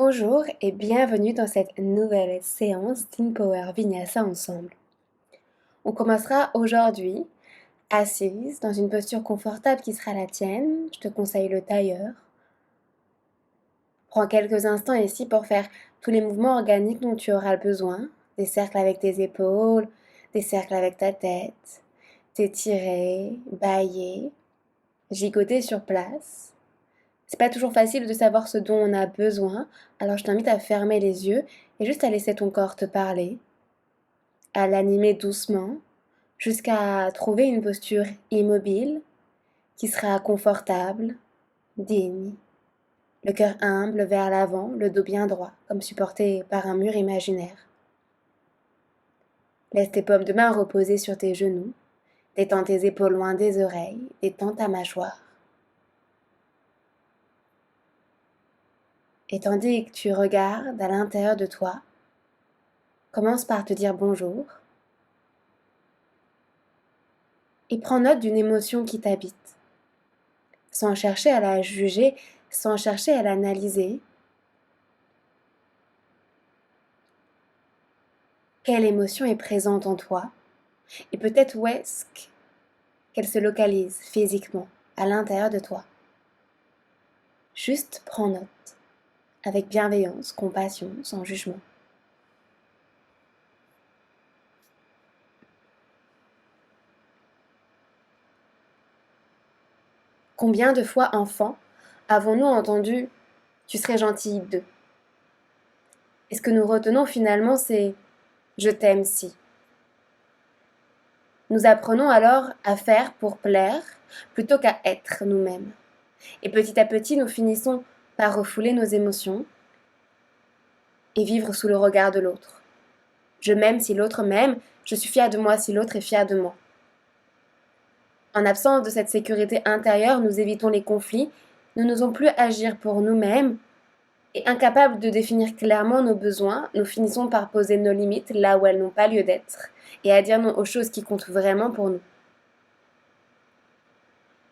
Bonjour et bienvenue dans cette nouvelle séance d'InPower Vinyasa ensemble. On commencera aujourd'hui assise dans une posture confortable qui sera la tienne. Je te conseille le tailleur. Prends quelques instants ici pour faire tous les mouvements organiques dont tu auras besoin. Des cercles avec tes épaules, des cercles avec ta tête, t'étirer, bâiller, gigoter sur place. C'est pas toujours facile de savoir ce dont on a besoin, alors je t'invite à fermer les yeux et juste à laisser ton corps te parler, à l'animer doucement, jusqu'à trouver une posture immobile qui sera confortable, digne. Le cœur humble vers l'avant, le dos bien droit, comme supporté par un mur imaginaire. Laisse tes paumes de main reposer sur tes genoux, détends tes épaules loin des oreilles, détends ta mâchoire. Et tandis que tu regardes à l'intérieur de toi, commence par te dire bonjour et prends note d'une émotion qui t'habite, sans chercher à la juger, sans chercher à l'analyser. Quelle émotion est présente en toi et peut-être où est-ce qu'elle se localise physiquement à l'intérieur de toi. Juste prends note, avec bienveillance, compassion, sans jugement. Combien de fois, enfants, avons-nous entendu « tu serais gentil de » Et ce que nous retenons finalement, c'est « je t'aime si ». Nous apprenons alors à faire pour plaire plutôt qu'à être nous-mêmes. Et petit à petit, nous finissons par refouler nos émotions et vivre sous le regard de l'autre. Je m'aime si l'autre m'aime, je suis fière de moi si l'autre est fier de moi. En absence de cette sécurité intérieure, nous évitons les conflits, nous n'osons plus agir pour nous-mêmes et incapables de définir clairement nos besoins, nous finissons par poser nos limites là où elles n'ont pas lieu d'être et à dire non aux choses qui comptent vraiment pour nous.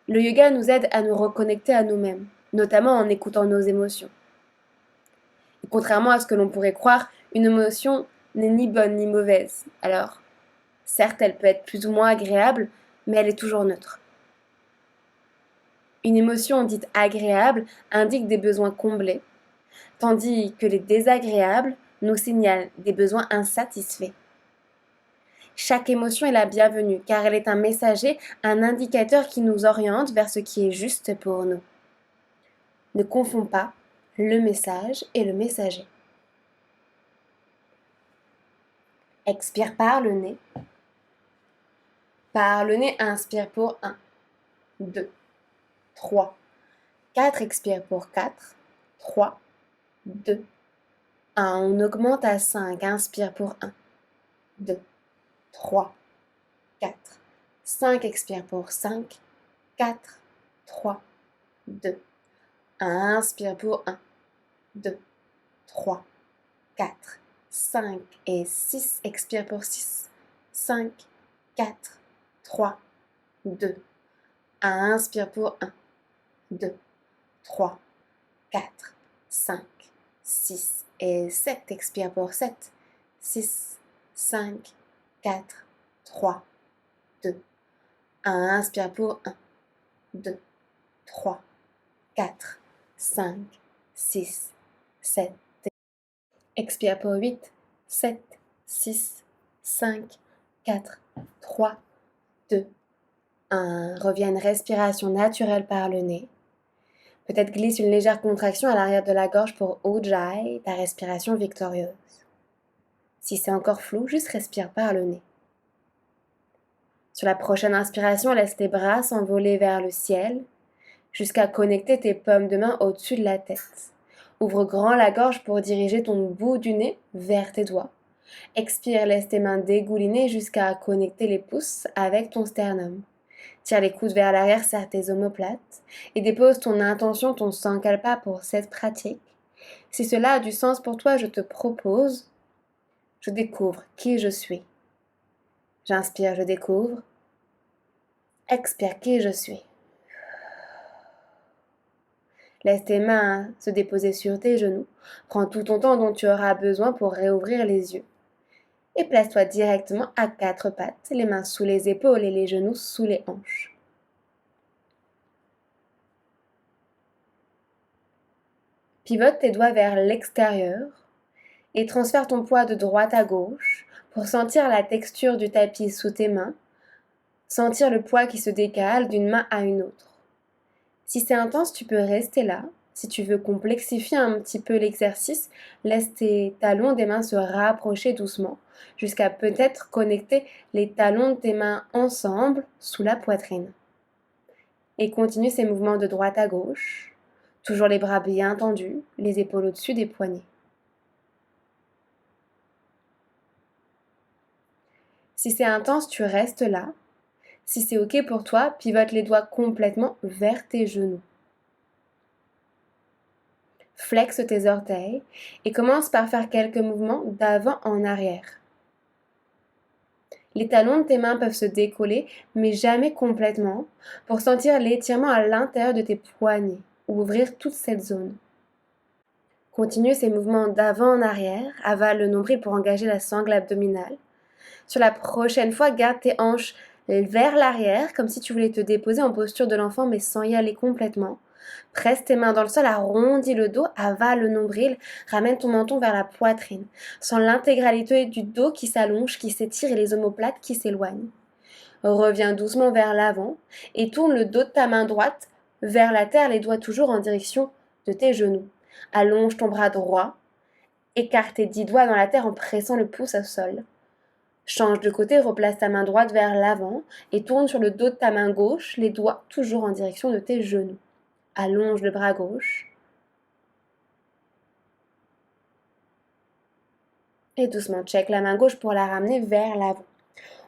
Le yoga nous aide à nous reconnecter à nous-mêmes, notamment en écoutant nos émotions. Et contrairement à ce que l'on pourrait croire, une émotion n'est ni bonne ni mauvaise. Alors, certes, elle peut être plus ou moins agréable, mais elle est toujours neutre. Une émotion dite agréable indique des besoins comblés, tandis que les désagréables nous signalent des besoins insatisfaits. Chaque émotion est la bienvenue, car elle est un messager, un indicateur qui nous oriente vers ce qui est juste pour nous. Ne confonds pas le message et le messager. Expire par le nez. Par le nez, inspire pour 1, 2, 3, 4. Expire pour 4, 3, 2, 1. On augmente à 5. Inspire pour 1, 2, 3, 4, 5. Expire pour 5, 4, 3, 2, 1. Inspire pour 1, 2, 3, 4, 5 et 6. Expire pour 6, 5, 4, 3, 2, 1. Inspire pour 1, 2, 3, 4, 5, 6 et 7. Expire pour 7, 6, 5, 4, 3, 2, 1. Inspire pour 1, 2, 3, 4, 5, 6, 7. Expire pour 8, 7, 6, 5, 4, 3, 2, 1. Reviens une respiration naturelle par le nez. Peut-être glisse une légère contraction à l'arrière de la gorge pour Ujjayi, ta respiration victorieuse. Si c'est encore flou, juste respire par le nez. Sur la prochaine inspiration, laisse tes bras s'envoler vers le ciel jusqu'à connecter tes paumes de main au-dessus de la tête. Ouvre grand la gorge pour diriger ton bout du nez vers tes doigts. Expire, laisse tes mains dégouliner jusqu'à connecter les pouces avec ton sternum. Tire les coudes vers l'arrière, serre tes omoplates et dépose ton intention, ton sankalpa pour cette pratique. Si cela a du sens pour toi, je te propose, je découvre qui je suis. J'inspire, je découvre. Expire qui je suis. Laisse tes mains se déposer sur tes genoux. Prends tout ton temps dont tu auras besoin pour réouvrir les yeux. Et place-toi directement à quatre pattes, les mains sous les épaules et les genoux sous les hanches. Pivote tes doigts vers l'extérieur et transfère ton poids de droite à gauche pour sentir la texture du tapis sous tes mains, sentir le poids qui se décale d'une main à une autre. Si c'est intense, tu peux rester là. Si tu veux complexifier un petit peu l'exercice, laisse tes talons des mains se rapprocher doucement jusqu'à peut-être connecter les talons de tes mains ensemble sous la poitrine. Et continue ces mouvements de droite à gauche, toujours les bras bien tendus, les épaules au-dessus des poignets. Si c'est intense, tu restes là. Si c'est OK pour toi, pivote les doigts complètement vers tes genoux. Flexe tes orteils et commence par faire quelques mouvements d'avant en arrière. Les talons de tes mains peuvent se décoller, mais jamais complètement, pour sentir l'étirement à l'intérieur de tes poignets, ou ouvrir toute cette zone. Continue ces mouvements d'avant en arrière, avale le nombril pour engager la sangle abdominale. Sur la prochaine fois, garde tes hanches vers l'arrière, comme si tu voulais te déposer en posture de l'enfant, mais sans y aller complètement. Presse tes mains dans le sol, arrondis le dos, avale le nombril, ramène ton menton vers la poitrine. Sens l'intégralité du dos qui s'allonge, qui s'étire et les omoplates qui s'éloignent. Reviens doucement vers l'avant et tourne le dos de ta main droite vers la terre, les doigts toujours en direction de tes genoux. Allonge ton bras droit, écarte tes 10 doigts dans la terre en pressant le pouce au sol. Change de côté, replace ta main droite vers l'avant et tourne sur le dos de ta main gauche, les doigts toujours en direction de tes genoux. Allonge le bras gauche. Et doucement, check la main gauche pour la ramener vers l'avant.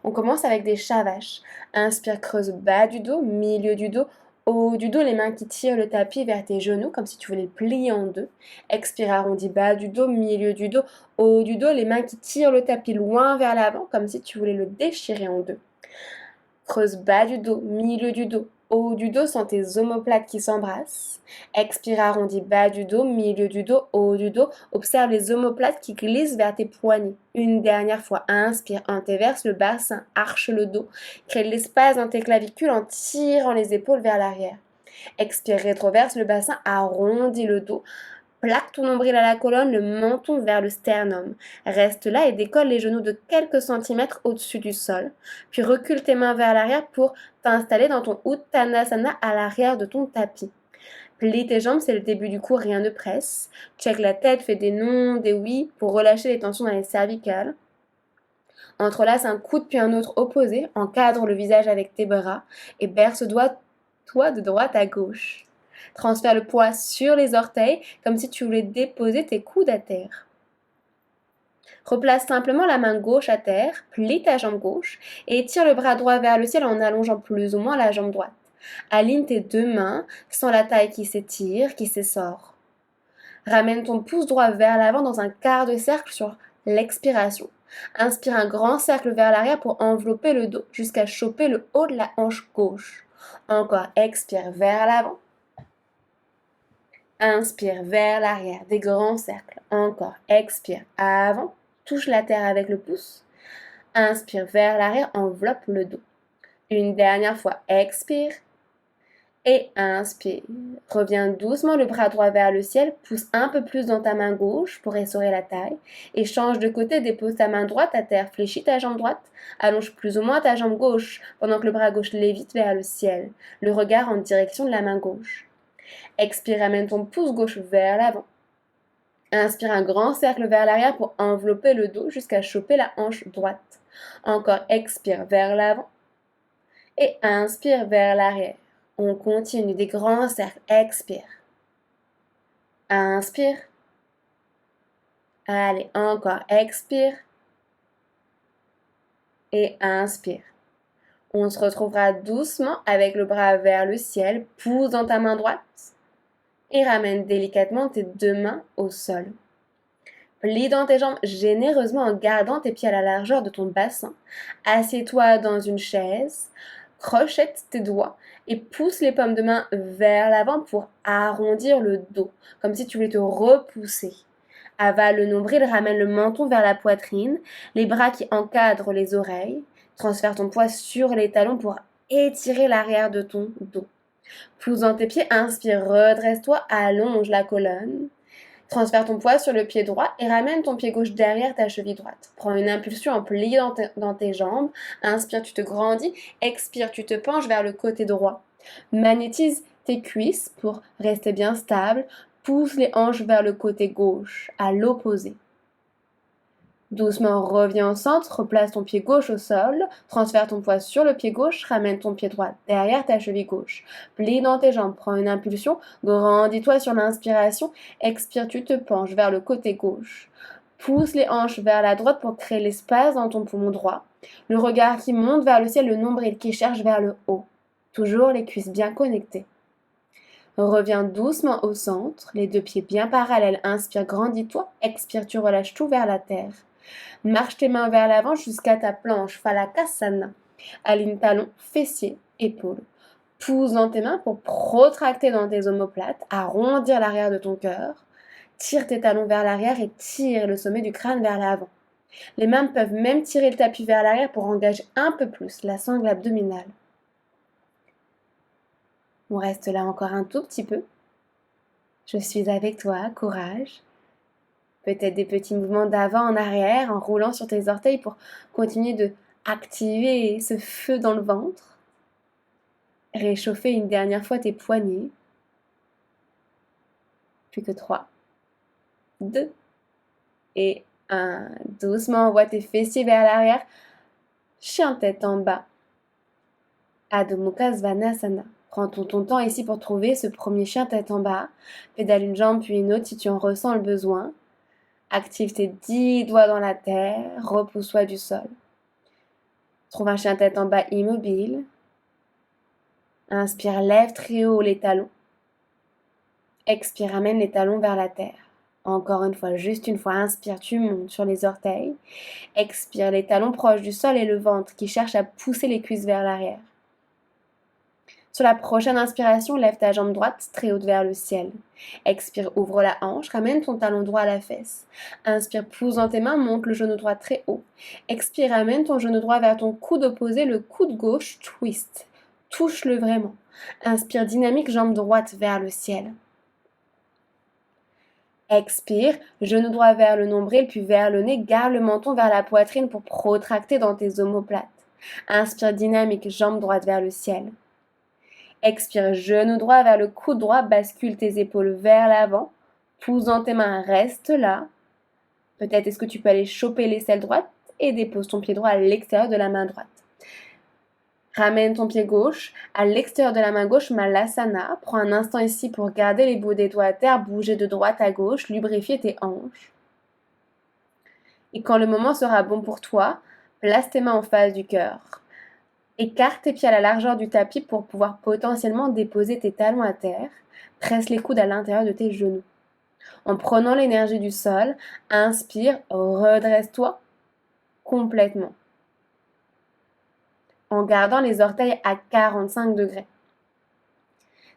On commence avec des chat vaches. Inspire, creuse bas du dos, milieu du dos, haut du dos, les mains qui tirent le tapis vers tes genoux, comme si tu voulais le plier en deux. Expire, arrondis bas du dos, milieu du dos, haut du dos, les mains qui tirent le tapis loin vers l'avant, comme si tu voulais le déchirer en deux. Creuse bas du dos, milieu du dos, haut du dos, sens tes omoplates qui s'embrassent. Expire, arrondis bas du dos, milieu du dos, haut du dos. Observe les omoplates qui glissent vers tes poignets. Une dernière fois, inspire, antéverse le bassin, arche le dos. Crée de l'espace dans tes clavicules en tirant les épaules vers l'arrière. Expire, rétroverse le bassin, arrondis le dos. Plaque ton nombril à la colonne, le menton vers le sternum. Reste là et décolle les genoux de quelques centimètres au-dessus du sol. Puis recule tes mains vers l'arrière pour t'installer dans ton Uttanasana à l'arrière de ton tapis. Plie tes jambes, c'est le début du cours, rien ne presse. Check la tête, fais des non, des oui pour relâcher les tensions dans les cervicales. Entrelace un coude puis un autre opposé, encadre le visage avec tes bras et berce-toi de droite à gauche. Transfère le poids sur les orteils comme si tu voulais déposer tes coudes à terre. Replace simplement la main gauche à terre, plie ta jambe gauche et étire le bras droit vers le ciel en allongeant plus ou moins la jambe droite. Aligne tes deux mains, sens la taille qui s'étire, qui s'essore. Ramène ton pouce droit vers l'avant dans un quart de cercle sur l'expiration. Inspire un grand cercle vers l'arrière pour envelopper le dos jusqu'à choper le haut de la hanche gauche. Encore, expire vers l'avant. Inspire vers l'arrière, des grands cercles. Encore, expire avant, touche la terre avec le pouce. Inspire vers l'arrière, enveloppe le dos. Une dernière fois, expire. Et inspire. Reviens doucement le bras droit vers le ciel, pousse un peu plus dans ta main gauche pour essorer la taille. Et change de côté, dépose ta main droite à terre, fléchis ta jambe droite, allonge plus ou moins ta jambe gauche pendant que le bras gauche lévite vers le ciel, le regard en direction de la main gauche. Expire, amène ton pouce gauche vers l'avant. Inspire un grand cercle vers l'arrière pour envelopper le dos jusqu'à choper la hanche droite. Encore, expire vers l'avant. Et inspire vers l'arrière. On continue des grands cercles. Expire. Inspire. Allez, encore. Expire. Et inspire. On se retrouvera doucement avec le bras vers le ciel. Pousse dans ta main droite. Et ramène délicatement tes deux mains au sol. Plie dans tes jambes généreusement en gardant tes pieds à la largeur de ton bassin. Assieds-toi dans une chaise. Crochette tes doigts Et pousse les paumes de main vers l'avant pour arrondir le dos, comme si tu voulais te repousser. Avale le nombril, ramène le menton vers la poitrine, les bras qui encadrent les oreilles. Transfère ton poids sur les talons pour étirer l'arrière de ton dos. Pousse dans tes pieds, inspire, redresse-toi, allonge la colonne. Transfère ton poids sur le pied droit et ramène ton pied gauche derrière ta cheville droite. Prends une impulsion en pliant dans tes jambes. Inspire, tu te grandis. Expire, tu te penches vers le côté droit. Magnétise tes cuisses pour rester bien stable. Pousse les hanches vers le côté gauche, à l'opposé. Doucement, reviens au centre, replace ton pied gauche au sol, transfère ton poids sur le pied gauche, ramène ton pied droit derrière ta cheville gauche. Plie dans tes jambes, prends une impulsion, grandis-toi sur l'inspiration, expire, tu te penches vers le côté gauche. Pousse les hanches vers la droite pour créer l'espace dans ton poumon droit. Le regard qui monte vers le ciel, le nombril qui cherche vers le haut. Toujours les cuisses bien connectées. Reviens doucement au centre, les deux pieds bien parallèles. Inspire, grandis-toi, expire, tu relâches tout vers la terre. Marche tes mains vers l'avant jusqu'à ta planche, Phalakasana. Aligne talons, fessiers, épaules. Pousse dans tes mains pour protracter dans tes omoplates, arrondir l'arrière de ton cœur. Tire tes talons vers l'arrière et tire le sommet du crâne vers l'avant. Les mains peuvent même tirer le tapis vers l'arrière pour engager un peu plus la sangle abdominale. On reste là encore un tout petit peu. Je suis avec toi, courage. Peut-être des petits mouvements d'avant en arrière en roulant sur tes orteils pour continuer de activer ce feu dans le ventre. Réchauffer une dernière fois tes poignets. Plus que 3, 2 et 1. Doucement, envoie tes fessiers vers l'arrière. Chien tête en bas. Adho Mukha Svanasana. Prends ton temps ici pour trouver ce premier chien tête en bas. Pédale une jambe puis une autre si tu en ressens le besoin. Active tes 10 doigts dans la terre, repousse-toi du sol. Trouve un chien tête en bas immobile. Inspire, lève très haut les talons. Expire, amène les talons vers la terre. Encore une fois, juste une fois, inspire, tu montes sur les orteils. Expire, les talons proches du sol et le ventre qui cherche à pousser les cuisses vers l'arrière. Sur la prochaine inspiration, lève ta jambe droite très haute vers le ciel. Expire, ouvre la hanche, ramène ton talon droit à la fesse. Inspire, pousse dans tes mains, monte le genou droit très haut. Expire, ramène ton genou droit vers ton coude opposé, le coude gauche, twist. Touche-le vraiment. Inspire, dynamique, jambe droite vers le ciel. Expire, genou droit vers le nombril, puis vers le nez, garde le menton vers la poitrine pour protracter dans tes omoplates. Inspire, dynamique, jambe droite vers le ciel. Expire, genou droit vers le coude droit, bascule tes épaules vers l'avant, pousse dans tes mains, reste là. Peut-être est-ce que tu peux aller choper l'aisselle droite et dépose ton pied droit à l'extérieur de la main droite. Ramène ton pied gauche à l'extérieur de la main gauche, Malasana. Prends un instant ici pour garder les bouts des doigts à terre, bouger de droite à gauche, lubrifier tes hanches. Et quand le moment sera bon pour toi, place tes mains en face du cœur. Écarte tes pieds à la largeur du tapis pour pouvoir potentiellement déposer tes talons à terre. Presse les coudes à l'intérieur de tes genoux. En prenant l'énergie du sol, inspire, redresse-toi complètement. En gardant les orteils à 45 degrés.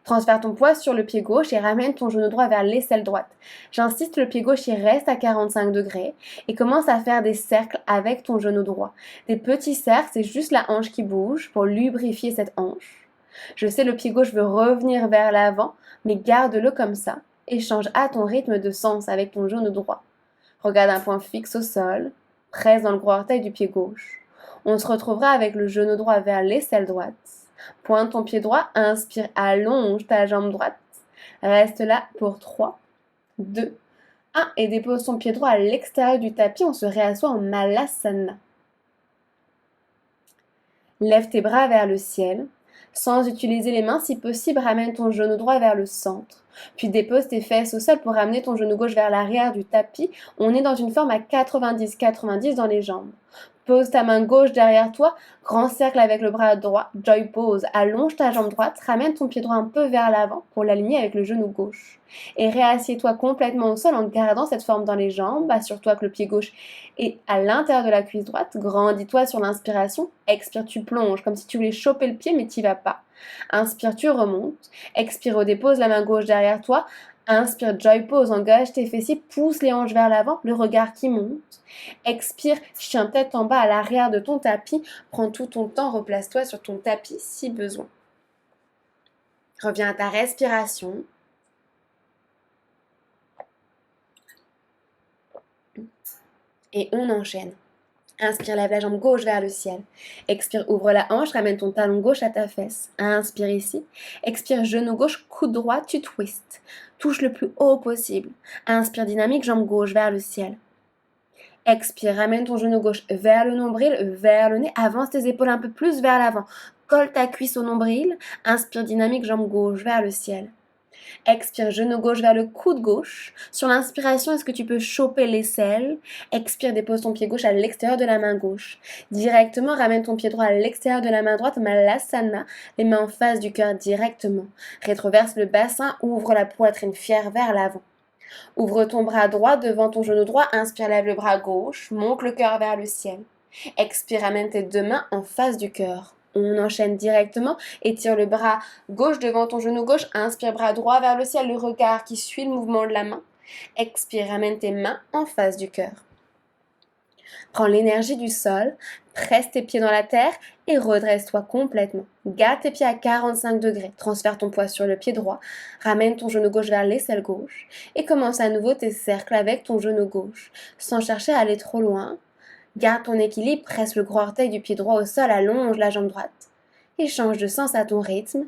Transfère ton poids sur le pied gauche et ramène ton genou droit vers l'aisselle droite. J'insiste, le pied gauche il reste à 45 degrés et commence à faire des cercles avec ton genou droit. Des petits cercles, c'est juste la hanche qui bouge pour lubrifier cette hanche. Je sais, le pied gauche veut revenir vers l'avant, mais garde-le comme ça et change à ton rythme de sens avec ton genou droit. Regarde un point fixe au sol, presse dans le gros orteil du pied gauche. On se retrouvera avec le genou droit vers l'aisselle droite. Pointe ton pied droit, inspire, allonge ta jambe droite. Reste là pour 3, 2, 1 et dépose ton pied droit à l'extérieur du tapis. On se réassoit en Malasana. Lève tes bras vers le ciel. Sans utiliser les mains, si possible, ramène ton genou droit vers le centre. Puis dépose tes fesses au sol pour ramener ton genou gauche vers l'arrière du tapis. On est dans une forme à 90-90 dans les jambes. Pose ta main gauche derrière toi, grand cercle avec le bras droit, joy pose, allonge ta jambe droite, ramène ton pied droit un peu vers l'avant pour l'aligner avec le genou gauche. Et réassieds-toi complètement au sol en gardant cette forme dans les jambes, assure-toi que le pied gauche est à l'intérieur de la cuisse droite, grandis-toi sur l'inspiration, expire, tu plonges, comme si tu voulais choper le pied mais t'y vas pas. Inspire, tu remontes. Expire, redépose la main gauche derrière toi. Inspire, joy pose, engage tes fessiers, pousse les hanches vers l'avant, le regard qui monte. Expire, chien tête en bas à l'arrière de ton tapis. Prends tout ton temps, replace-toi sur ton tapis si besoin. Reviens à ta respiration. Et on enchaîne. Inspire, lève la jambe gauche vers le ciel. Expire, ouvre la hanche, ramène ton talon gauche à ta fesse. Inspire ici. Expire, genou gauche, coude droit, tu twistes. Touche le plus haut possible. Inspire, dynamique, jambe gauche vers le ciel. Expire, ramène ton genou gauche vers le nombril, vers le nez. Avance tes épaules un peu plus vers l'avant. Colle ta cuisse au nombril. Inspire, dynamique, jambe gauche vers le ciel. Expire, genou gauche vers le coude gauche. Sur l'inspiration, est-ce que tu peux choper l'aisselle? Expire, dépose ton pied gauche à l'extérieur de la main gauche. Directement, ramène ton pied droit à l'extérieur de la main droite, Malasana, les mains en face du cœur directement. Rétroverse le bassin, ouvre la poitrine fière vers l'avant. Ouvre ton bras droit devant ton genou droit, inspire, lève le bras gauche, monte le cœur vers le ciel. Expire, ramène tes deux mains en face du cœur. On enchaîne directement, étire le bras gauche devant ton genou gauche, inspire, bras droit vers le ciel, le regard qui suit le mouvement de la main. Expire, ramène tes mains en face du cœur. Prends l'énergie du sol, presse tes pieds dans la terre et redresse-toi complètement. Garde tes pieds à 45 degrés, transfère ton poids sur le pied droit, ramène ton genou gauche vers l'aisselle gauche et commence à nouveau tes cercles avec ton genou gauche, sans chercher à aller trop loin. Garde ton équilibre, presse le gros orteil du pied droit au sol, allonge la jambe droite et change de sens à ton rythme.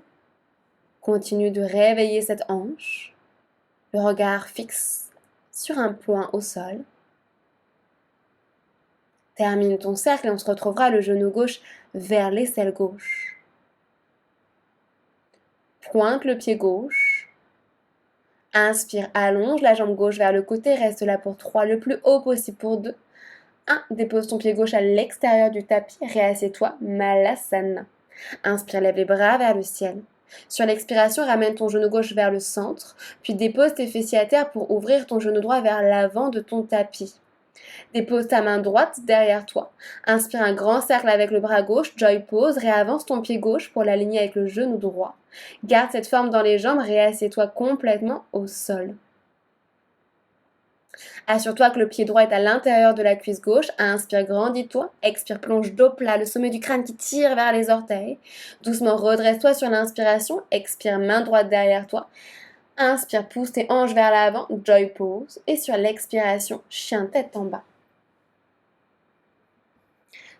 Continue de réveiller cette hanche, le regard fixe sur un point au sol. Termine ton cercle et on se retrouvera le genou gauche vers l'aisselle gauche. Pointe le pied gauche. Inspire, allonge la jambe gauche vers le côté, reste là pour 3, le plus haut possible pour 2. 1. Dépose ton pied gauche à l'extérieur du tapis, réassieds-toi, Malasana. Inspire, lève les bras vers le ciel. Sur l'expiration, ramène ton genou gauche vers le centre, puis dépose tes fessiers à terre pour ouvrir ton genou droit vers l'avant de ton tapis. Dépose ta main droite derrière toi. Inspire un grand cercle avec le bras gauche, joy pose, réavance ton pied gauche pour l'aligner avec le genou droit. Garde cette forme dans les jambes, réassieds-toi complètement au sol. Assure-toi que le pied droit est à l'intérieur de la cuisse gauche. Inspire, grandis-toi. Expire, plonge dos plat, le sommet du crâne qui tire vers les orteils. Doucement, redresse-toi sur l'inspiration. Expire, main droite derrière toi. Inspire, pousse tes hanches vers l'avant, joy pose. Et sur l'expiration, chien tête en bas.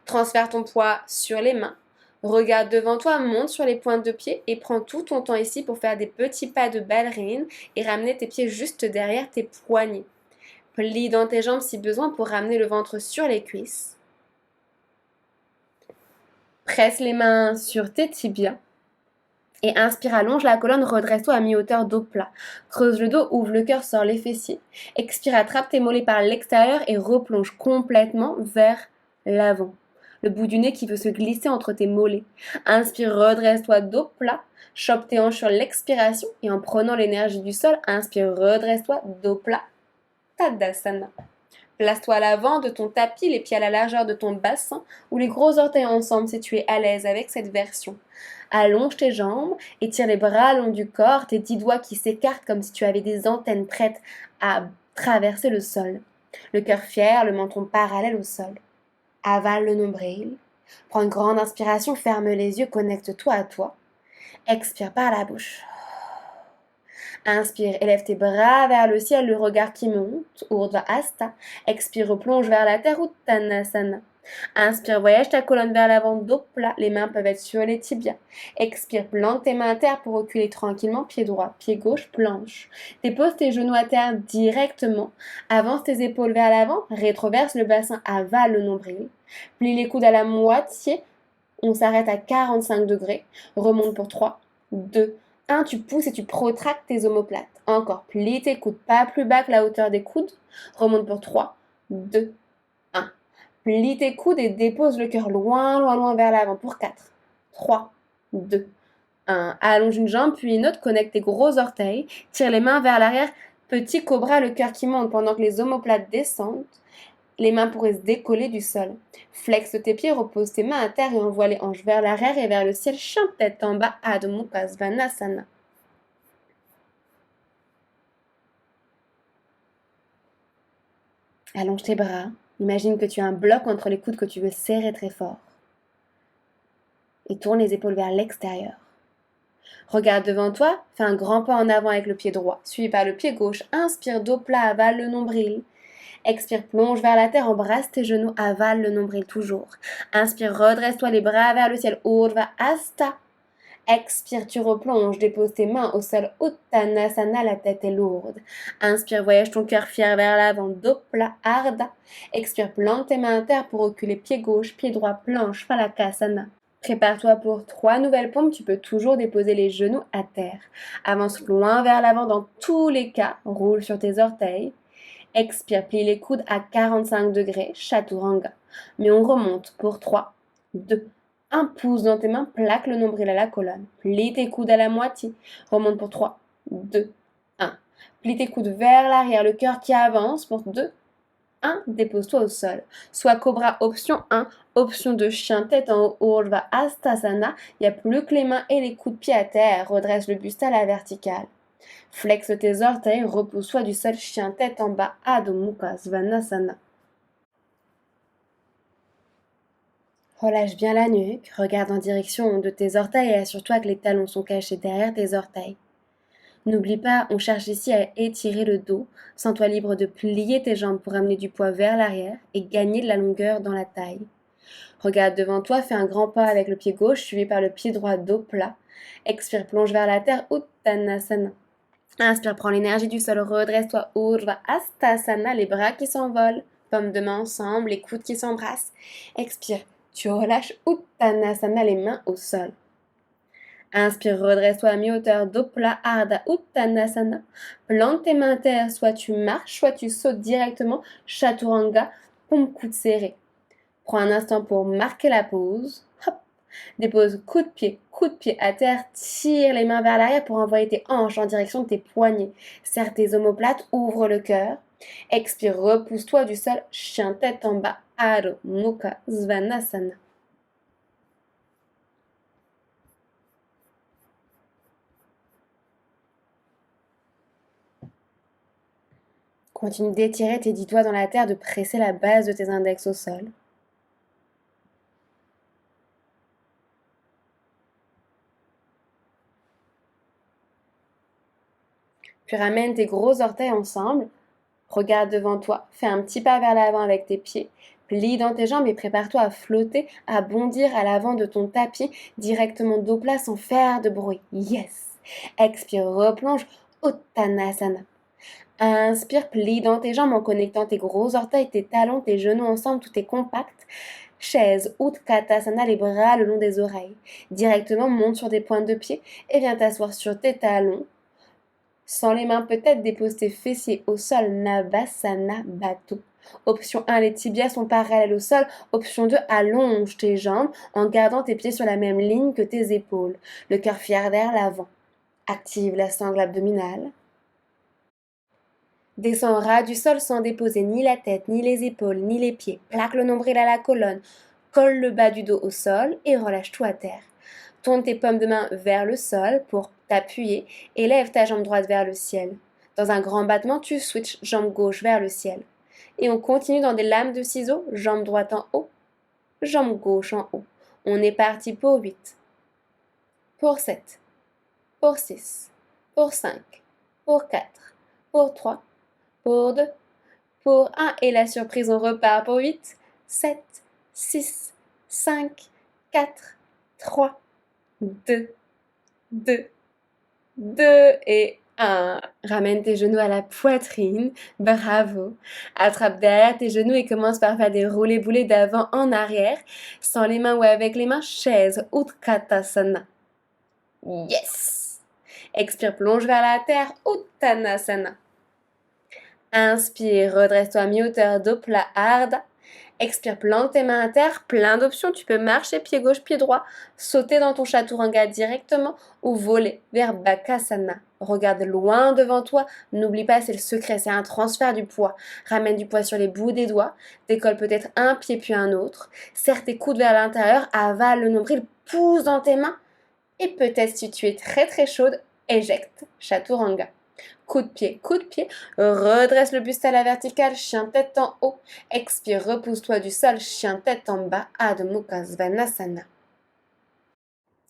Transfère ton poids sur les mains. Regarde devant toi, monte sur les pointes de pied et prends tout ton temps ici pour faire des petits pas de ballerine et ramener tes pieds juste derrière tes poignets. Plie dans tes jambes si besoin pour ramener le ventre sur les cuisses. Presse les mains sur tes tibias. Et inspire, allonge la colonne, redresse-toi à mi-hauteur, dos plat. Creuse le dos, ouvre le cœur, sors les fessiers. Expire, attrape tes mollets par l'extérieur et replonge complètement vers l'avant. Le bout du nez qui veut se glisser entre tes mollets. Inspire, redresse-toi, dos plat. Chope tes hanches sur l'expiration et en prenant l'énergie du sol, inspire, redresse-toi, dos plat. Tadasana. Place-toi à l'avant de ton tapis, les pieds à la largeur de ton bassin ou les gros orteils ensemble si tu es à l'aise avec cette version. Allonge tes jambes, étire les bras le long du corps, tes 10 doigts qui s'écartent comme si tu avais des antennes prêtes à traverser le sol. Le cœur fier, le menton parallèle au sol. Avale le nombril. Prends une grande inspiration, ferme les yeux, connecte-toi à toi. Expire par la bouche. Inspire, élève tes bras vers le ciel, le regard qui monte, Urdhva Hasta. Expire, replonge vers la terre, Uttanasana. Inspire, voyage ta colonne vers l'avant, dos plat, les mains peuvent être sur les tibias. Expire, plante tes mains à terre pour reculer tranquillement, pied droit, pied gauche, planche. Dépose tes genoux à terre directement, avance tes épaules vers l'avant, rétroverse le bassin, avale le nombril. Plie les coudes à la moitié, on s'arrête à 45 degrés, remonte pour 3, 2, 1, tu pousses et tu protractes tes omoplates. Encore, plie tes coudes, pas plus bas que la hauteur des coudes. Remonte pour 3, 2, 1. Plie tes coudes et dépose le cœur loin, loin, loin vers l'avant pour 4, 3, 2, 1. Allonge une jambe puis une autre, connecte tes gros orteils, tire les mains vers l'arrière. Petit cobra, le cœur qui monte pendant que les omoplates descendent. Les mains pourraient se décoller du sol. Flexe tes pieds, repose tes mains à terre et envoie les hanches vers l'arrière et vers le ciel. Chien tête en bas, Adho Mukha Svanasana. Allonge tes bras. Imagine que tu as un bloc entre les coudes que tu veux serrer très fort. Et tourne les épaules vers l'extérieur. Regarde devant toi, fais un grand pas en avant avec le pied droit, suivi par le pied gauche. Inspire, dos plat, avale le nombril. Expire, plonge vers la terre, embrasse tes genoux, avale le nombril toujours. Inspire, redresse-toi les bras vers le ciel. Urdhva Hasta. Expire, tu replonges, dépose tes mains au sol. Uttanasana, la tête est lourde. Inspire, voyage ton cœur fier vers l'avant. Dopla Ardha. Expire, plante tes mains à terre pour reculer pied gauche, pied droit, planche, Phalakasana. Prépare-toi pour 3 nouvelles pompes, tu peux toujours déposer les genoux à terre. Avance loin vers l'avant dans tous les cas, roule sur tes orteils. Expire, plie les coudes à 45 degrés, Chaturanga. Mais on remonte pour 3, 2, 1 pouce dans tes mains, plaque le nombril à la colonne. Plie tes coudes à la moitié, remonte pour 3, 2, 1. Plie tes coudes vers l'arrière, le cœur qui avance pour 2, 1, dépose-toi au sol. Soit cobra option 1, option 2, chien tête en haut, Urdhva Hastasana. Il n'y a plus que les mains et les coups de pied à terre. Redresse le buste à la verticale. Flexe tes orteils, repousse-toi du sol, chien tête en bas, Adho Mukha Svanasana. Relâche bien la nuque, regarde en direction de tes orteils et assure-toi que les talons sont cachés derrière tes orteils. N'oublie pas, on cherche ici à étirer le dos. Sens-toi libre de plier tes jambes pour amener du poids vers l'arrière et gagner de la longueur dans la taille. Regarde devant toi, fais un grand pas avec le pied gauche suivi par le pied droit, dos plat. Expire, plonge vers la terre, Uttanasana. Inspire, prends l'énergie du sol, redresse-toi, Urdhva Hastasana, les bras qui s'envolent, paumes de main ensemble, les coudes qui s'embrassent. Expire, tu relâches, Uttanasana, les mains au sol. Inspire, redresse-toi à mi-hauteur, dos plat, Ardha Uttanasana. Plante tes mains à terre, soit tu marches, soit tu sautes directement, Chaturanga, pompe coude serré. Prends un instant pour marquer la pause. Hop. Dépose coup de pied à terre, tire les mains vers l'arrière pour envoyer tes hanches en direction de tes poignets. Serre tes omoplates, ouvre le cœur. Expire, repousse-toi du sol, chien tête en bas, Adho Mukha Svanasana. Continue d'étirer tes 10 doigts dans la terre, de presser la base de tes index au sol. Puis ramène tes gros orteils ensemble. Regarde devant toi, fais un petit pas vers l'avant avec tes pieds. Plie dans tes jambes et prépare-toi à flotter, à bondir à l'avant de ton tapis, directement dos plat sans faire de bruit. Yes! Expire, replonge, Uttanasana. Inspire, plie dans tes jambes en connectant tes gros orteils, tes talons, tes genoux ensemble, tout est compact. Chaise, Utkatasana, les bras le long des oreilles. Directement, monte sur des pointes de pied et viens t'asseoir sur tes talons. Sans les mains peut-être, dépose tes fessiers au sol, Navasana Bato. Option 1, les tibias sont parallèles au sol. Option 2, allonge tes jambes en gardant tes pieds sur la même ligne que tes épaules. Le cœur fier vers l'avant. Active la sangle abdominale. Descends au ras du sol sans déposer ni la tête, ni les épaules, ni les pieds. Plaque le nombril à la colonne. Colle le bas du dos au sol et relâche tout à terre. Tourne tes paumes de main vers le sol pour t'appuyer et lève ta jambe droite vers le ciel. Dans un grand battement, tu switches jambe gauche vers le ciel. Et on continue dans des lames de ciseaux, jambe droite en haut, jambe gauche en haut. On est parti pour 8, pour 7, pour 6, pour 5, pour 4, pour 3, pour 2, pour 1. Et la surprise, on repart pour 8, 7, 6, 5, 4, 3, 2, 2, 2 et 1. Ramène tes genoux à la poitrine. Bravo. Attrape derrière tes genoux et commence par faire des roulés-boulés d'avant en arrière. Sans les mains ou avec les mains, chaise, Utkatasana. Yes. Expire, plonge vers la terre, Uttanasana. Inspire, redresse-toi à mi-hauteur, dos plat, Ardha. Expire, plante tes mains à terre, plein d'options. Tu peux marcher pied gauche, pied droit, sauter dans ton chaturanga directement ou voler vers Bakasana. Regarde loin devant toi. N'oublie pas, c'est le secret, c'est un transfert du poids. Ramène du poids sur les bouts des doigts. Décolle peut-être un pied puis un autre. Serre tes coudes vers l'intérieur, avale le nombril, pousse dans tes mains. Et peut-être si tu es très très chaude, éjecte chaturanga. Coup de pied, redresse le buste à la verticale, chien tête en haut, expire, repousse-toi du sol, chien tête en bas, Adho Mukha Svanasana.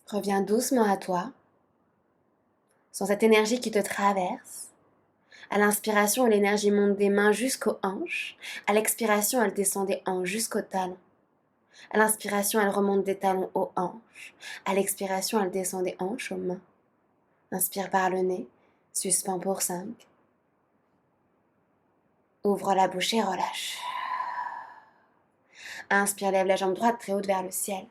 Reviens doucement à toi, sans cette énergie qui te traverse. À l'inspiration, l'énergie monte des mains jusqu'aux hanches, à l'expiration, elle descend des hanches jusqu'aux talons. À l'inspiration, elle remonte des talons aux hanches, à l'expiration, elle descend des hanches aux mains. Inspire par le nez, suspends pour 5. Ouvre la bouche et relâche. Inspire, lève la jambe droite très haute vers le ciel.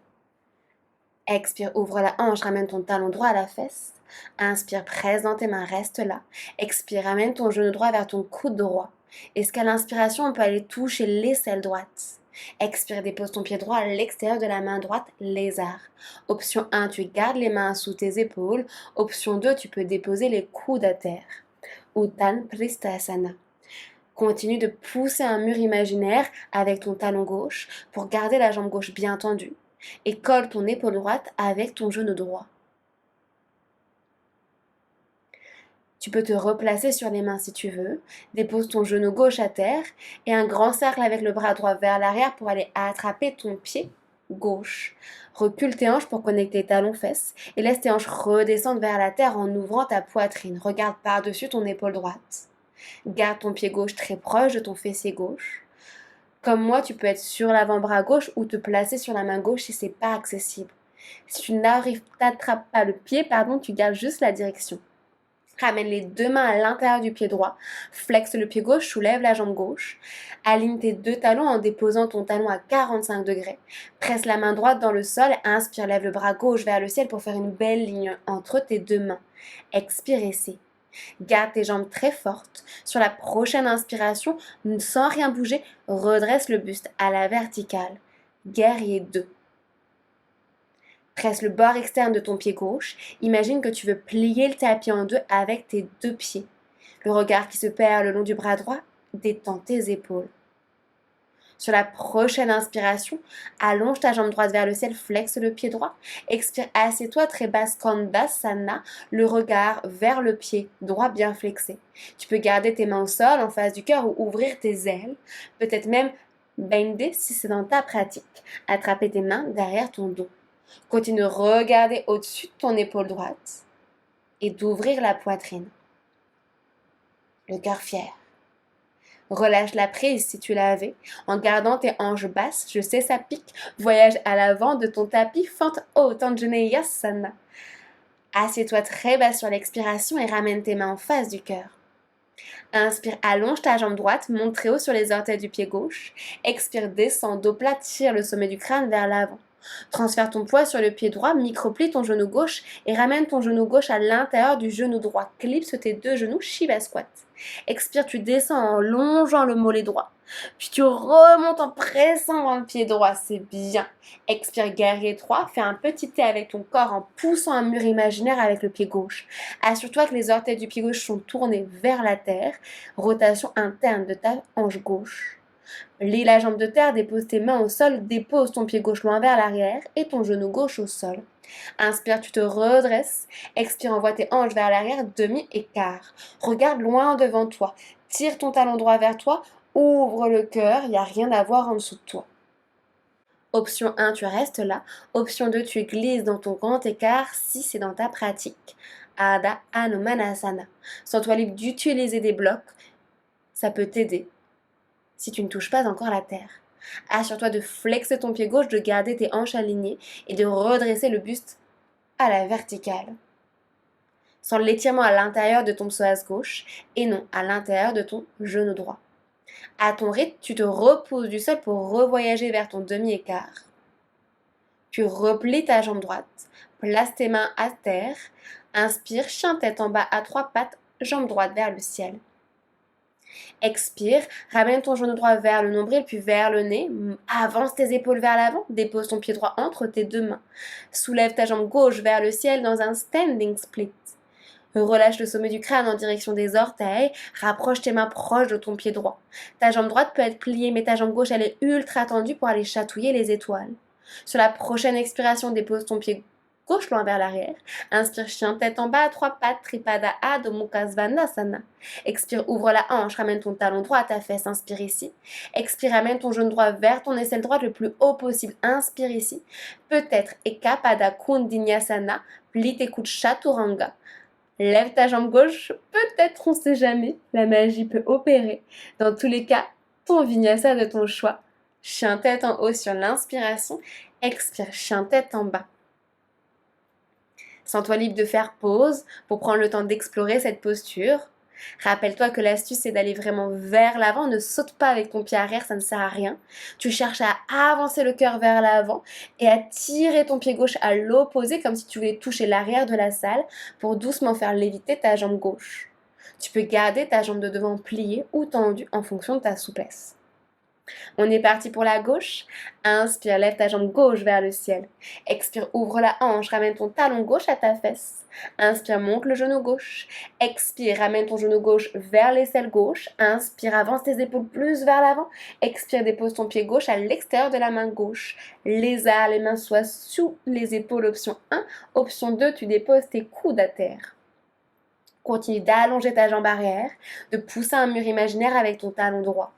Expire, ouvre la hanche, ramène ton talon droit à la fesse. Inspire, presse dans tes mains, reste là. Expire, ramène ton genou droit vers ton coude droit. Est-ce qu'à l'inspiration, on peut aller toucher l'aisselle droite? Expire, dépose ton pied droit à l'extérieur de la main droite, lézard. Option 1, tu gardes les mains sous tes épaules. Option 2, tu peux déposer les coudes à terre. Uttan Pristhasana. Continue de pousser un mur imaginaire avec ton talon gauche pour garder la jambe gauche bien tendue et colle ton épaule droite avec ton genou droit. Tu peux te replacer sur les mains si tu veux, dépose ton genou gauche à terre et un grand cercle avec le bras droit vers l'arrière pour aller attraper ton pied gauche. Recule tes hanches pour connecter tes talons-fesses et laisse tes hanches redescendre vers la terre en ouvrant ta poitrine. Regarde par-dessus ton épaule droite. Garde ton pied gauche très proche de ton fessier gauche. Comme moi, tu peux être sur l'avant-bras gauche ou te placer sur la main gauche si c'est pas accessible. Si tu n'attrapes pas le pied, tu gardes juste la direction. Ramène les deux mains à l'intérieur du pied droit. Flexe le pied gauche, soulève la jambe gauche. Aligne tes deux talons en déposant ton talon à 45 degrés. Presse la main droite dans le sol. Inspire, lève le bras gauche vers le ciel pour faire une belle ligne entre tes deux mains. Expire, essaie. Garde tes jambes très fortes. Sur la prochaine inspiration, sans rien bouger, redresse le buste à la verticale. Guerrier 2. Presse le bord externe de ton pied gauche. Imagine que tu veux plier le tapis en deux avec tes deux pieds. Le regard qui se perd le long du bras droit, détend tes épaules. Sur la prochaine inspiration, allonge ta jambe droite vers le ciel, flexe le pied droit. Expire, assieds-toi très basse, Kandasana, le regard vers le pied droit bien flexé. Tu peux garder tes mains au sol en face du cœur ou ouvrir tes ailes. Peut-être même bender si c'est dans ta pratique. Attraper tes mains derrière ton dos. Continue de regarder au-dessus de ton épaule droite et d'ouvrir la poitrine. Le cœur fier. Relâche la prise si tu l'avais, en gardant tes hanches basses, je sais ça pique, voyage à l'avant de ton tapis, fente haute, Anjaneyasana. Assieds-toi très bas sur l'expiration et ramène tes mains en face du cœur. Inspire, allonge ta jambe droite, monte très haut sur les orteils du pied gauche. Expire, descends, dos plat, tire le sommet du crâne vers l'avant. Transfère ton poids sur le pied droit, microplie ton genou gauche et ramène ton genou gauche à l'intérieur du genou droit. Clipse tes deux genoux, Shiva Squat. Expire, tu descends en longeant le mollet droit. Puis tu remontes en pressant dans le pied droit, c'est bien. Expire, guerrier 3, fais un petit T avec ton corps en poussant un mur imaginaire avec le pied gauche. Assure-toi que les orteils du pied gauche sont tournés vers la terre. Rotation interne de ta hanche gauche. Lie la jambe de terre, dépose tes mains au sol, dépose ton pied gauche loin vers l'arrière et ton genou gauche au sol. Inspire, tu te redresses. Expire, envoie tes hanches vers l'arrière, demi-écart. Regarde loin devant toi. Tire ton talon droit vers toi. Ouvre le cœur, il n'y a rien à voir en dessous de toi. Option 1, tu restes là. Option 2, tu glisses dans ton grand écart si c'est dans ta pratique. Adho Hanumanasana. Sens-toi libre d'utiliser des blocs. Ça peut t'aider si tu ne touches pas encore la terre. Assure-toi de flexer ton pied gauche, de garder tes hanches alignées et de redresser le buste à la verticale. Sens l'étirement à l'intérieur de ton psoas gauche et non à l'intérieur de ton genou droit. À ton rythme, tu te reposes du sol pour revoyager vers ton demi-écart. Tu replies ta jambe droite, place tes mains à terre, inspire, chien tête en bas à 3 pattes, jambe droite vers le ciel. Expire, ramène ton genou droit vers le nombril puis vers le nez. Avance tes épaules vers l'avant, dépose ton pied droit entre tes deux mains. Soulève ta jambe gauche vers le ciel dans un standing split. Relâche le sommet du crâne en direction des orteils, rapproche tes mains proches de ton pied droit. Ta jambe droite peut être pliée, mais ta jambe gauche elle est ultra tendue pour aller chatouiller les étoiles. Sur la prochaine expiration, dépose ton pied gauche loin vers l'arrière. Inspire, chien tête en bas à trois pattes, Tripada Adho Mukha Svanasana. Expire, ouvre la hanche, ramène ton talon droit à ta fesse, inspire ici. Expire, ramène ton genou droit vers ton aisselle droite le plus haut possible, inspire ici. Peut-être Eka Pada Kundinyasana, plie tes coudes Chaturanga. Lève ta jambe gauche, peut-être on sait jamais, la magie peut opérer. Dans tous les cas, ton vinyasa de ton choix. Chien tête en haut sur l'inspiration, expire, chien tête en bas. Sens-toi libre de faire pause pour prendre le temps d'explorer cette posture. Rappelle-toi que l'astuce c'est d'aller vraiment vers l'avant, ne saute pas avec ton pied arrière, ça ne sert à rien. Tu cherches à avancer le cœur vers l'avant et à tirer ton pied gauche à l'opposé comme si tu voulais toucher l'arrière de la salle pour doucement faire léviter ta jambe gauche. Tu peux garder ta jambe de devant pliée ou tendue en fonction de ta souplesse. On est parti pour la gauche. Inspire, lève ta jambe gauche vers le ciel. Expire, ouvre la hanche, ramène ton talon gauche à ta fesse. Inspire, monte le genou gauche. Expire, ramène ton genou gauche vers l'aisselle gauche. Inspire, avance tes épaules plus vers l'avant. Expire, dépose ton pied gauche à l'extérieur de la main gauche. Lézard, les mains soient sous les épaules, option 1. Option 2, tu déposes tes coudes à terre. Continue d'allonger ta jambe arrière, de pousser un mur imaginaire avec ton talon droit.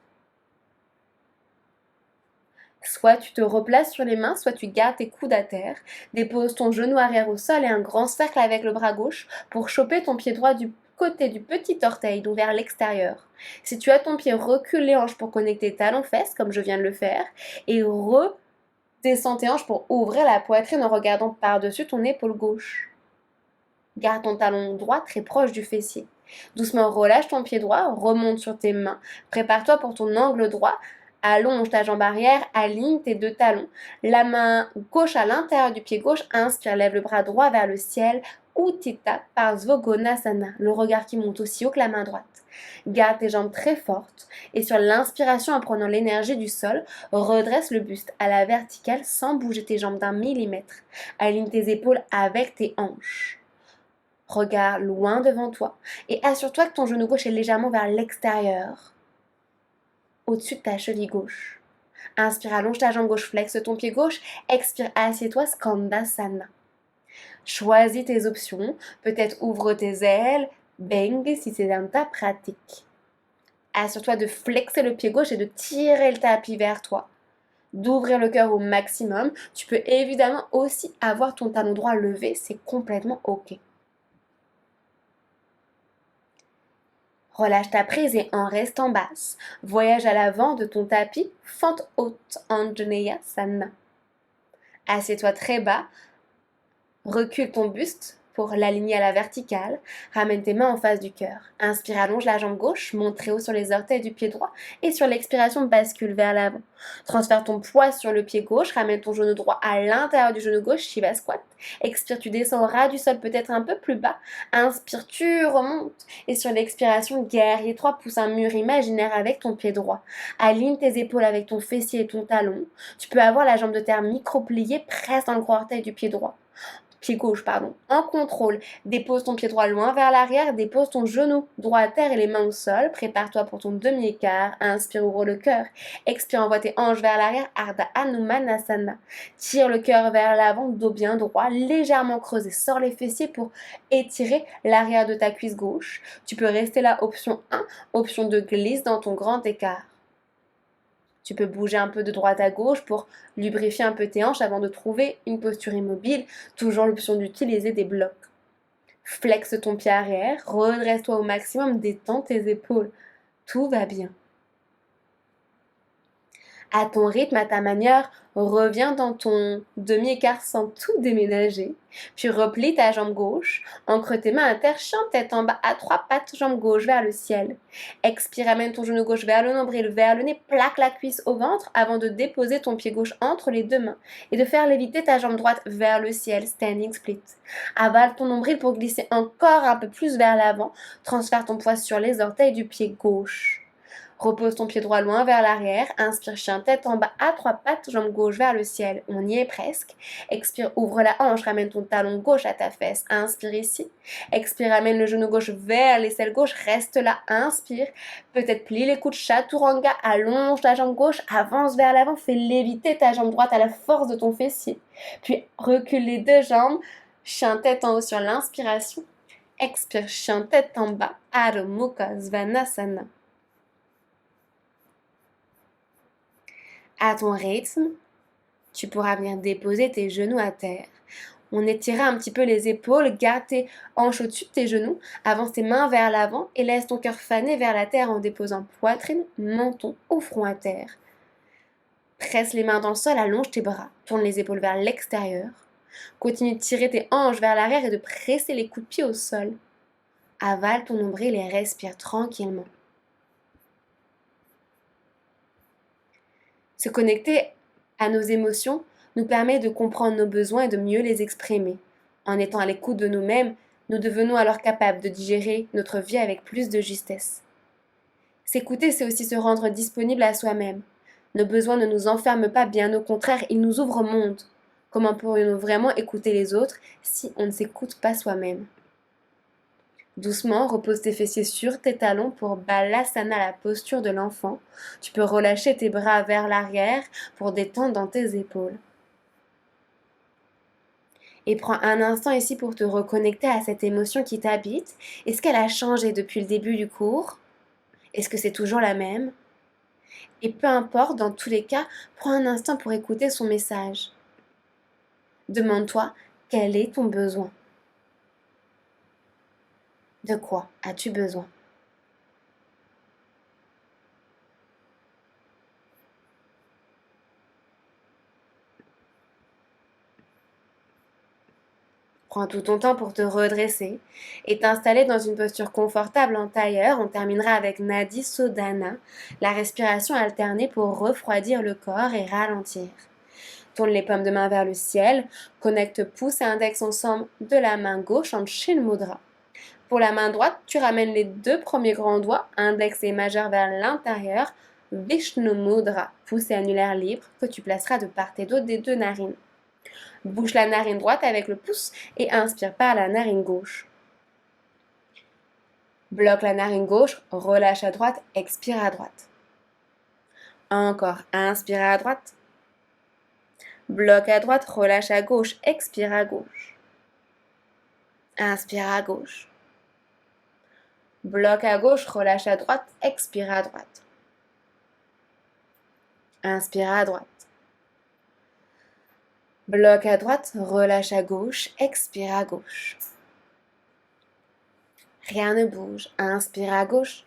Soit tu te replaces sur les mains, soit tu gardes tes coudes à terre. Dépose ton genou arrière au sol et un grand cercle avec le bras gauche pour choper ton pied droit du côté du petit orteil, donc vers l'extérieur. Si tu as ton pied, recule les hanches pour connecter talons-fesses, comme je viens de le faire, et redescends tes hanches pour ouvrir la poitrine en regardant par-dessus ton épaule gauche. Garde ton talon droit très proche du fessier. Doucement relâche ton pied droit, remonte sur tes mains. Prépare-toi pour ton angle droit. Allonge ta jambe arrière, aligne tes deux talons. La main gauche à l'intérieur du pied gauche, inspire, lève le bras droit vers le ciel. Utthita Parsvottanasana, le regard qui monte aussi haut que la main droite. Garde tes jambes très fortes et sur l'inspiration en prenant l'énergie du sol, redresse le buste à la verticale sans bouger tes jambes d'1 millimètre. Aligne tes épaules avec tes hanches. Regarde loin devant toi et assure-toi que ton genou gauche est légèrement vers l'extérieur, au-dessus de ta cheville gauche. Inspire, allonge ta jambe gauche, flexe ton pied gauche. Expire, assieds-toi, Skandasana. Choisis tes options. Peut-être ouvre tes ailes, bang si c'est dans ta pratique. Assure-toi de flexer le pied gauche et de tirer le tapis vers toi. D'ouvrir le cœur au maximum. Tu peux évidemment aussi avoir ton talon droit levé, c'est complètement ok. Relâche ta prise et en restant basse, voyage à l'avant de ton tapis, fente haute, Anjaneyasana. Assieds-toi très bas, recule ton buste pour l'aligner à la verticale, ramène tes mains en face du cœur. Inspire, allonge la jambe gauche, monte très haut sur les orteils du pied droit et sur l'expiration, bascule vers l'avant. Transfère ton poids sur le pied gauche, ramène ton genou droit à l'intérieur du genou gauche, Shiva Squat. Expire, tu descends au ras du sol, peut-être un peu plus bas. Inspire, tu remontes. Et sur l'expiration, guerrier 3, pousse un mur imaginaire avec ton pied droit. Aligne tes épaules avec ton fessier et ton talon. Tu peux avoir la jambe de terre micro-pliée, presse dans le gros orteil du pied droit. Pied gauche, en contrôle. Dépose ton pied droit loin vers l'arrière, dépose ton genou droit à terre et les mains au sol. Prépare-toi pour ton demi-écart. Inspire, ouvre le cœur. Expire, envoie tes hanches vers l'arrière, Ardha Hanumanasana. Tire le cœur vers l'avant, dos bien droit, légèrement creusé. Sors les fessiers pour étirer l'arrière de ta cuisse gauche. Tu peux rester là, option 1. Option 2, glisse dans ton grand écart. Tu peux bouger un peu de droite à gauche pour lubrifier un peu tes hanches avant de trouver une posture immobile. Toujours l'option d'utiliser des blocs. Flexe ton pied arrière, redresse-toi au maximum, détends tes épaules. Tout va bien. À ton rythme, à ta manière, reviens dans ton demi-écart sans tout déménager. Puis replie ta jambe gauche, ancre tes mains à terre, chante tête en bas à 3 pattes, jambe gauche vers le ciel. Expire, amène ton genou gauche vers le nombril, vers le nez, plaque la cuisse au ventre avant de déposer ton pied gauche entre les deux mains et de faire léviter ta jambe droite vers le ciel, standing split. Avale ton nombril pour glisser encore un peu plus vers l'avant. Transfère ton poids sur les orteils du pied gauche. Repose ton pied droit loin vers l'arrière. Inspire, chien, tête en bas à trois pattes, jambe gauche vers le ciel. On y est presque. Expire, ouvre la hanche, ramène ton talon gauche à ta fesse. Inspire ici. Expire, ramène le genou gauche vers l'aisselle gauche. Reste là. Inspire. Peut-être plie les coudes, chaturanga. Allonge la jambe gauche. Avance vers l'avant. Fais léviter ta jambe droite à la force de ton fessier. Puis recule les deux jambes. Chien, tête en haut sur l'inspiration. Expire, chien, tête en bas. Adho Mukha Svanasana. À ton rythme, tu pourras venir déposer tes genoux à terre. On étirera un petit peu les épaules, garde tes hanches au-dessus de tes genoux, avance tes mains vers l'avant et laisse ton cœur faner vers la terre en déposant poitrine, menton ou front à terre. Presse les mains dans le sol, allonge tes bras, tourne les épaules vers l'extérieur. Continue de tirer tes hanches vers l'arrière et de presser les coups de pied au sol. Avale ton nombril et respire tranquillement. Se connecter à nos émotions nous permet de comprendre nos besoins et de mieux les exprimer. En étant à l'écoute de nous-mêmes, nous devenons alors capables de digérer notre vie avec plus de justesse. S'écouter, c'est aussi se rendre disponible à soi-même. Nos besoins ne nous enferment pas, bien au contraire, ils nous ouvrent au monde. Comment pourrions-nous vraiment écouter les autres si on ne s'écoute pas soi-même ? Doucement, repose tes fessiers sur tes talons pour Balasana, la posture de l'enfant. Tu peux relâcher tes bras vers l'arrière pour détendre dans tes épaules. Et prends un instant ici pour te reconnecter à cette émotion qui t'habite. Est-ce qu'elle a changé depuis le début du cours ? Est-ce que c'est toujours la même ? Et peu importe, dans tous les cas, prends un instant pour écouter son message. Demande-toi, quel est ton besoin ? De quoi as-tu besoin ? Prends tout ton temps pour te redresser et t'installer dans une posture confortable en tailleur. On terminera avec Nadi Sodhana, la respiration alternée pour refroidir le corps et ralentir. Tourne les paumes de main vers le ciel, connecte pouce et index ensemble de la main gauche en Chin Mudra. Pour la main droite, tu ramènes les deux premiers grands doigts, index et majeur vers l'intérieur, Vishnu Mudra, pouce et annulaire libre que tu placeras de part et d'autre des deux narines. Bouche la narine droite avec le pouce et inspire par la narine gauche. Bloque la narine gauche, relâche à droite, expire à droite. Encore, inspire à droite. Bloque à droite, relâche à gauche, expire à gauche. Inspire à gauche. Bloque à gauche, relâche à droite, expire à droite. Inspire à droite. Bloque à droite, relâche à gauche, expire à gauche. Rien ne bouge, inspire à gauche.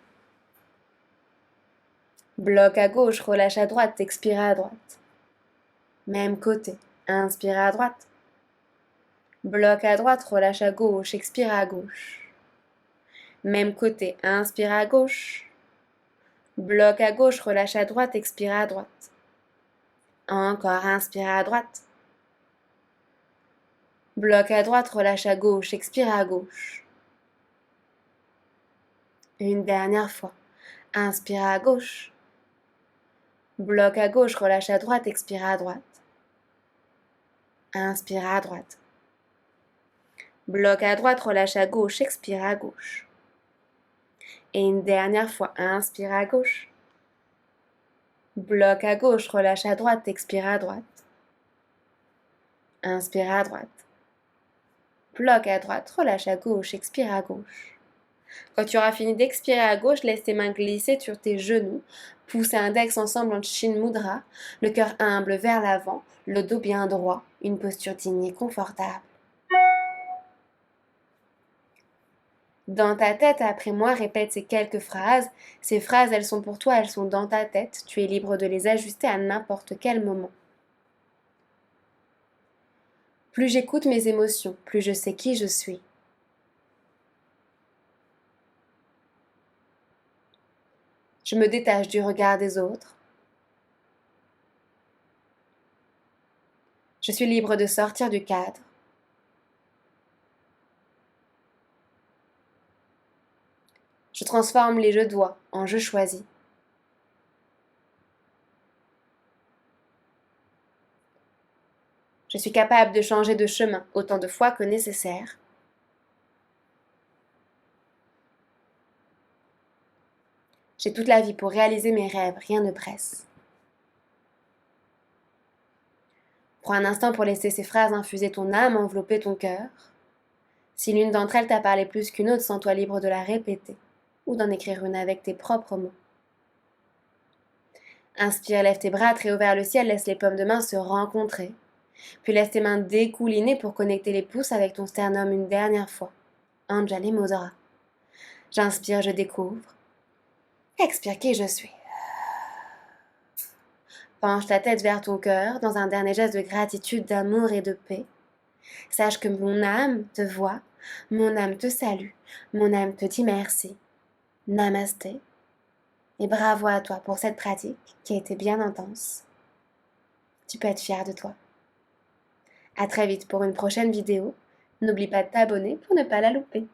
Bloque à gauche, relâche à droite, expire à droite. Même côté, inspire à droite. Bloque à droite, relâche à gauche, expire à gauche. Même côté, inspire à gauche. Bloque à gauche, relâche à droite, expire à droite. Encore, inspire à droite. Bloque à droite, relâche à gauche, expire à gauche. Une dernière fois. Inspire à gauche. Bloque à gauche, relâche à droite, expire à droite. Inspire à droite. Bloque à droite, relâche à gauche, expire à gauche. Et une dernière fois, inspire à gauche. Bloque à gauche, relâche à droite, expire à droite. Inspire à droite. Bloque à droite, relâche à gauche, expire à gauche. Quand tu auras fini d'expirer à gauche, laisse tes mains glisser sur tes genoux. Pouce et index ensemble en Chin Mudra, le cœur humble vers l'avant, le dos bien droit, une posture digne et confortable. Dans ta tête, après moi, répète ces quelques phrases. Ces phrases, elles sont pour toi, elles sont dans ta tête. Tu es libre de les ajuster à n'importe quel moment. Plus j'écoute mes émotions, plus je sais qui je suis. Je me détache du regard des autres. Je suis libre de sortir du cadre. Je transforme les je dois en je choisis. Je suis capable de changer de chemin autant de fois que nécessaire. J'ai toute la vie pour réaliser mes rêves, rien ne presse. Prends un instant pour laisser ces phrases infuser ton âme, envelopper ton cœur. Si l'une d'entre elles t'a parlé plus qu'une autre, sens-toi libre de la répéter ou d'en écrire une avec tes propres mots. Inspire, lève tes bras très haut vers le ciel, laisse les paumes de main se rencontrer. Puis laisse tes mains découliner pour connecter les pouces avec ton sternum une dernière fois. Anjali Mudra. J'inspire, je découvre. Expire, qui je suis. Penche ta tête vers ton cœur dans un dernier geste de gratitude, d'amour et de paix. Sache que mon âme te voit, mon âme te salue, mon âme te dit merci. Namasté. Et bravo à toi pour cette pratique qui a été bien intense. Tu peux être fier de toi. À très vite pour une prochaine vidéo. N'oublie pas de t'abonner pour ne pas la louper.